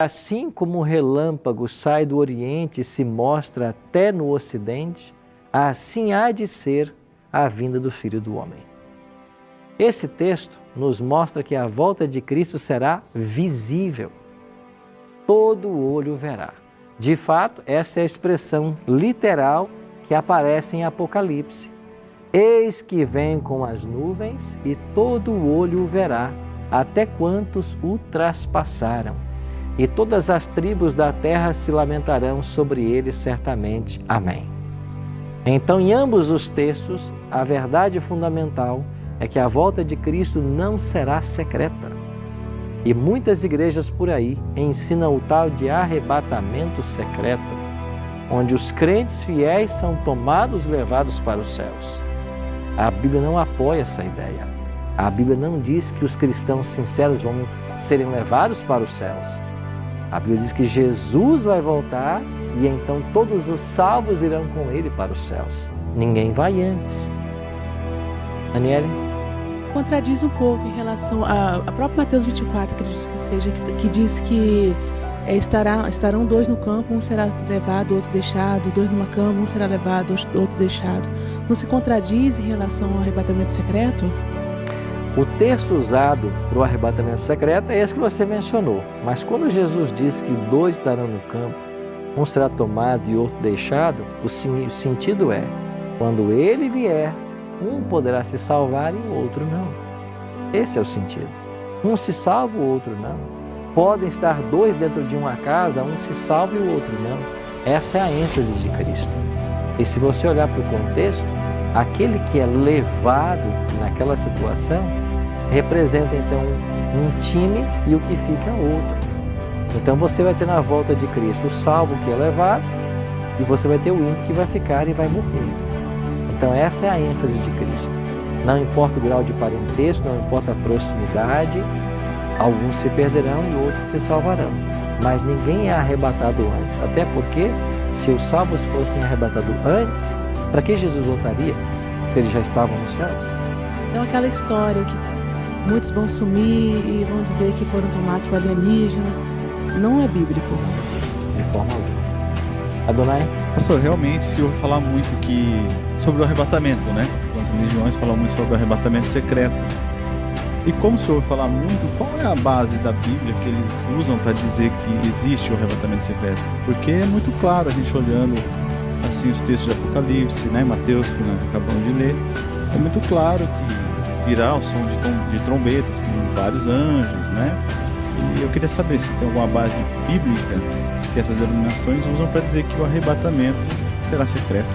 Assim como o relâmpago sai do Oriente e se mostra até no Ocidente, assim há de ser a vinda do Filho do Homem. Esse texto nos mostra que a volta de Cristo será visível. Todo olho verá. De fato, essa é a expressão literal que aparece em Apocalipse. Eis que vem com as nuvens e todo olho o verá, até quantos o traspassaram. E todas as tribos da terra se lamentarão sobre ele certamente. Amém. Então, em ambos os textos, a verdade fundamental é que a volta de Cristo não será secreta. E muitas igrejas por aí ensinam o tal de arrebatamento secreto, onde os crentes fiéis são tomados e levados para os céus. A Bíblia não apoia essa ideia. A Bíblia não diz que os cristãos sinceros vão serem levados para os céus. A Bíblia diz que Jesus vai voltar e então todos os salvos irão com ele para os céus. Ninguém vai antes. Daniele? Contradiz um pouco em relação a próprio Mateus 24, acredito que seja, que diz que estarão dois no campo, um será levado, outro deixado, dois numa cama, um será levado, outro deixado. Não se contradiz em relação ao arrebatamento secreto? O texto usado para o arrebatamento secreto é esse que você mencionou. Mas quando Jesus diz que dois estarão no campo, um será tomado e outro deixado, o sentido é, quando ele vier, um poderá se salvar e o outro não. Esse é o sentido. Um se salva, o outro não. Podem estar dois dentro de uma casa, um se salva e o outro não. Essa é a ênfase de Cristo. E se você olhar para o contexto, aquele que é levado naquela situação representa então um time e o que fica é outro. Então você vai ter na volta de Cristo o salvo que é levado e você vai ter o ímpio que vai ficar e vai morrer. Então esta é a ênfase de Cristo. Não importa o grau de parentesco, não importa a proximidade, alguns se perderão e outros se salvarão. Mas ninguém é arrebatado antes, até porque se os salvos fossem arrebatados antes, para que Jesus voltaria se eles já estavam nos céus? Então aquela história que muitos vão sumir e vão dizer que foram tomados por alienígenas, não é bíblico. De forma alguma. Adonai? Pastor, realmente se ouve falar muito sobre o arrebatamento, né? As religiões falam muito sobre o arrebatamento secreto. E como o senhor falar muito, qual é a base da Bíblia que eles usam para dizer que existe o arrebatamento secreto? Porque é muito claro a gente olhando assim os textos de Apocalipse, né, Mateus, que nós acabamos de ler, é muito claro que virá o som de trombetas com vários anjos, né? E eu queria saber se tem alguma base bíblica que essas denominações usam para dizer que o arrebatamento será secreto.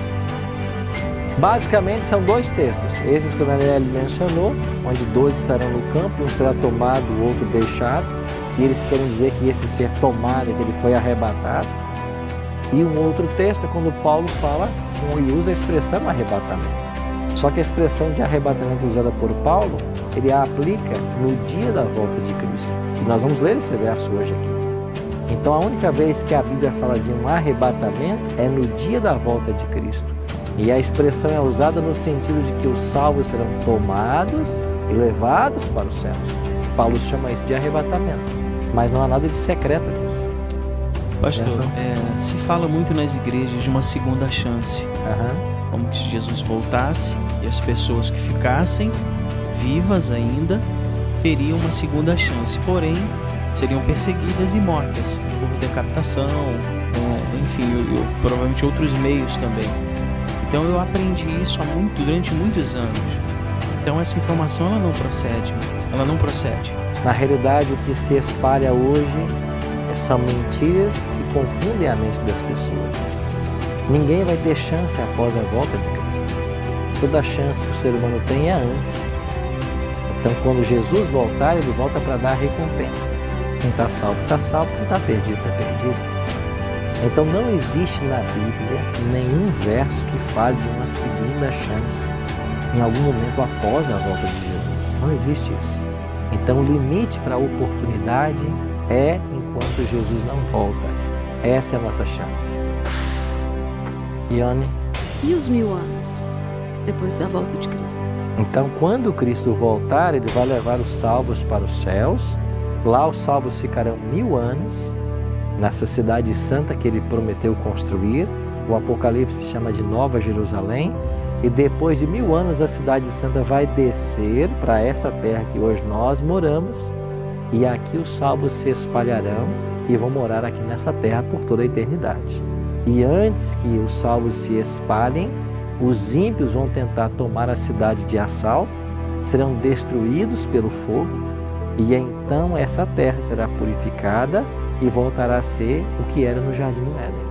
Basicamente são dois textos, esses que a Daniele mencionou, onde dois estarão no campo, um será tomado, o outro deixado, e eles querem dizer que esse ser tomado, que ele foi arrebatado. E um outro texto é quando Paulo fala e usa a expressão arrebatamento. Só que a expressão de arrebatamento usada por Paulo, ele a aplica no dia da volta de Cristo. E nós vamos ler esse verso hoje aqui. Então a única vez que a Bíblia fala de um arrebatamento é no dia da volta de Cristo. E a expressão é usada no sentido de que os salvos serão tomados e levados para os céus. Paulo chama isso de arrebatamento, mas não há nada de secreto nisso. Pastor, se fala muito nas igrejas de uma segunda chance. Como que Jesus voltasse e as pessoas que ficassem vivas ainda teriam uma segunda chance, porém seriam perseguidas e mortas por decapitação, enfim, provavelmente outros meios também. Então eu aprendi isso durante muitos anos. Então essa informação ela não procede. Na realidade, o que se espalha hoje são mentiras que confundem a mente das pessoas. Ninguém vai ter chance após a volta de Cristo. Toda a chance que o ser humano tem é antes. Então, quando Jesus voltar, ele volta para dar a recompensa. Quem está salvo, quem está perdido, está perdido. Então, não existe na Bíblia nenhum verso que fale de uma segunda chance em algum momento após a volta de Jesus. Não existe isso. Então, o limite para a oportunidade é enquanto Jesus não volta. Essa é a nossa chance. Iane? E os 1000 anos depois da volta de Cristo? Então, quando Cristo voltar, ele vai levar os salvos para os céus. Lá os salvos ficarão 1000 anos nessa cidade santa que ele prometeu construir. O Apocalipse chama de Nova Jerusalém. E depois de 1000 anos a cidade santa vai descer para essa terra que hoje nós moramos. E aqui os salvos se espalharão e vão morar aqui nessa terra por toda a eternidade. E antes que os salvos se espalhem, os ímpios vão tentar tomar a cidade de assalto, serão destruídos pelo fogo, e então essa terra será purificada e voltará a ser o que era no Jardim do Éden.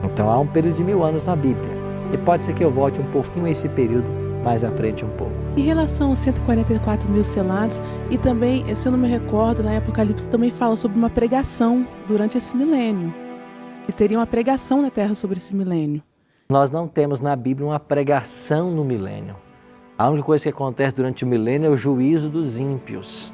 Então há um período de 1000 anos na Bíblia, e pode ser que eu volte um pouquinho a esse período mais à frente um pouco. Em relação aos 144 mil selados, e também, se eu não me recordo, na Apocalipse também fala sobre uma pregação durante esse milênio. E teria uma pregação na Terra sobre esse milênio. Nós não temos na Bíblia uma pregação no milênio. A única coisa que acontece durante o milênio é o juízo dos ímpios.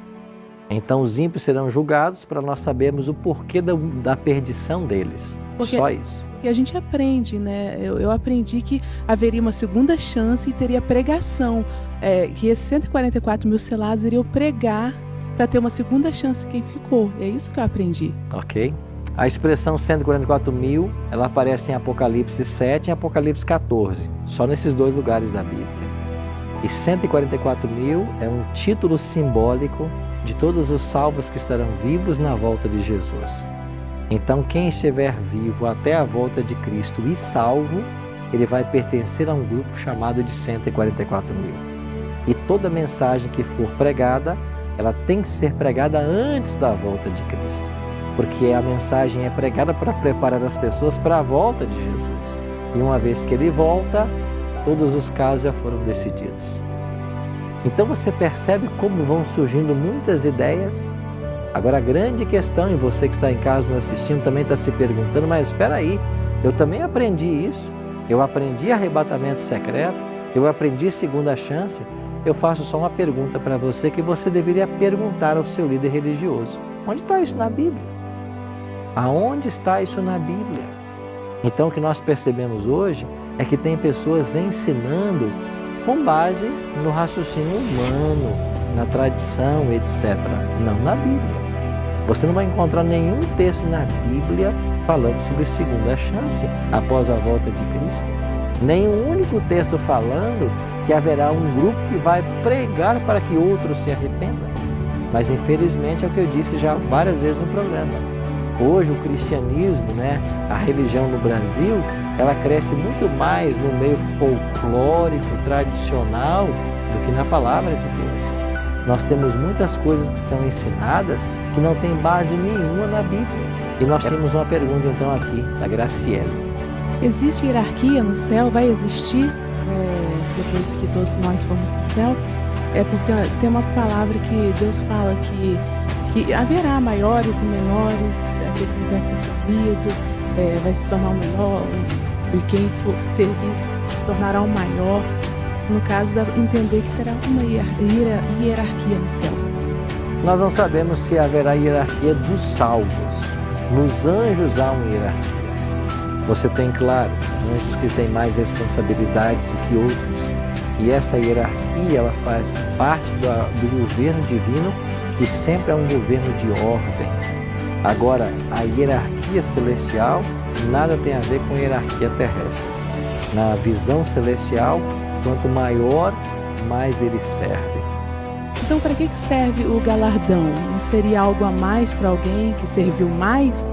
Então os ímpios serão julgados para nós sabermos o porquê da perdição deles. Só isso. E a gente aprende, né? Eu aprendi que haveria uma segunda chance e teria pregação. Que esses 144 mil selados iriam pregar para ter uma segunda chance quem ficou. É isso que eu aprendi. Ok. A expressão 144 mil, ela aparece em Apocalipse 7 e em Apocalipse 14. Só nesses 2 lugares da Bíblia. E 144 mil é um título simbólico de todos os salvos que estarão vivos na volta de Jesus. Então, quem estiver vivo até a volta de Cristo e salvo, ele vai pertencer a um grupo chamado de 144 mil. E toda mensagem que for pregada, ela tem que ser pregada antes da volta de Cristo. Porque a mensagem é pregada para preparar as pessoas para a volta de Jesus. E uma vez que ele volta, todos os casos já foram decididos. Então você percebe como vão surgindo muitas ideias. Agora a grande questão, e você que está em casa nos assistindo também está se perguntando, mas espera aí, eu também aprendi isso, eu aprendi arrebatamento secreto, eu aprendi segunda chance. Eu faço só uma pergunta para você que você deveria perguntar ao seu líder religioso. Onde está isso na Bíblia? Aonde está isso na Bíblia? Então o que nós percebemos hoje é que tem pessoas ensinando com base no raciocínio humano, na tradição, etc. Não na Bíblia. Você não vai encontrar nenhum texto na Bíblia falando sobre segunda chance após a volta de Cristo. Nenhum único texto falando que haverá um grupo que vai pregar para que outros se arrependam. Mas infelizmente é o que eu disse já várias vezes no programa. Hoje o cristianismo, a religião no Brasil, ela cresce muito mais no meio folclórico, tradicional, do que na palavra de Deus. Nós temos muitas coisas que são ensinadas que não tem base nenhuma na Bíblia. E nós temos uma pergunta então aqui, da Graciele. Existe hierarquia no céu? Vai existir depois que todos nós formos para o céu? É porque tem uma palavra que Deus fala que haverá maiores e menores, aquele que quiser ser servido, vai se tornar o menor, e quem for servir se tornará o maior. No caso, dá para entender que terá uma hierarquia no céu. Nós não sabemos se haverá hierarquia dos salvos. Nos anjos há uma hierarquia. Você tem, claro, anjos que têm mais responsabilidades do que outros. E essa hierarquia, ela faz parte do governo divino, que sempre é um governo de ordem. Agora, a hierarquia celestial nada tem a ver com a hierarquia terrestre. Na visão celestial, quanto maior, mais ele serve. Então, para que serve o galardão? Não seria algo a mais para alguém que serviu mais?